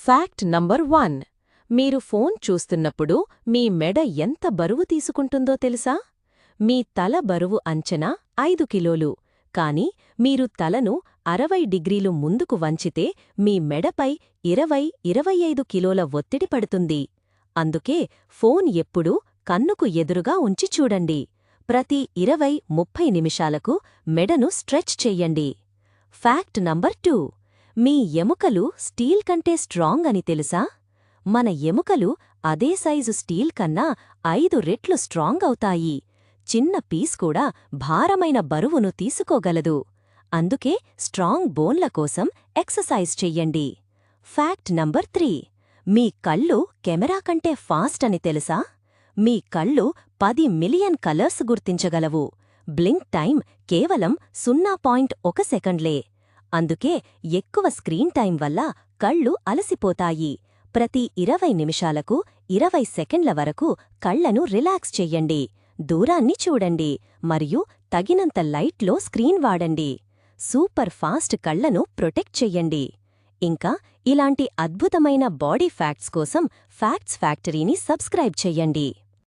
Fact number 1. మీరు phone చూస్తున్నప్పుడు మీ మెడ ఎంత బరువు తీసుకుంటుందో తెలుసా? మీ తల బరువు అంచనా 5 కిలోలు. కానీ మీరు తలను 60 డిగ్రీలు ముందుకు వంచితే మీ మెడపై 20-25 కిలోల ఒత్తిడి పడుతుంది. అందుకే ఫోన్ ఎప్పుడూ కన్నుకు ఎదురుగా ఉంచి చూడండి. ప్రతి 20-30 నిమిషాలకు మెడను స్ట్రెచ్ చెయ్యండి. Fact number 2. మీ ఎముకలు స్టీల్ కంటే స్ట్రాంగ్ అని తెలుసా? మన ఎముకలు అదే సైజు స్టీల్ కన్నా 5 రెట్లు స్ట్రాంగ్ అవుతాయి. చిన్న పీస్ కూడా భారమైన బరువును తీసుకోగలదు. అందుకే స్ట్రాంగ్ బోన్ల కోసం ఎక్సర్సైజ్ చెయ్యండి. Fact number 3. మీ కళ్ళు కెమెరా కంటే ఫాస్ట్ అని తెలుసా? మీ కళ్ళు 10 మిలియన్ కలర్స్ గుర్తించగలవు. బ్లింక్ టైం కేవలం 0.1 సెకండ్లే. అందుకే ఎక్కువ స్క్రీన్ టైం వల్ల కళ్ళు అలసిపోతాయి. ప్రతి 20 నిమిషాలకు 20 సెకండ్ల వరకు కళ్లను రిలాక్స్ చెయ్యండి. దూరాన్ని చూడండి మరియు తగినంత లైట్లో స్క్రీన్ వాడండి. సూపర్ ఫాస్ట్ కళ్లను ప్రొటెక్ట్ చెయ్యండి. ఇంకా ఇలాంటి అద్భుతమైన బాడీ ఫ్యాక్ట్స్ కోసం ఫ్యాక్ట్స్ ఫ్యాక్టరీని సబ్స్క్రైబ్ చెయ్యండి.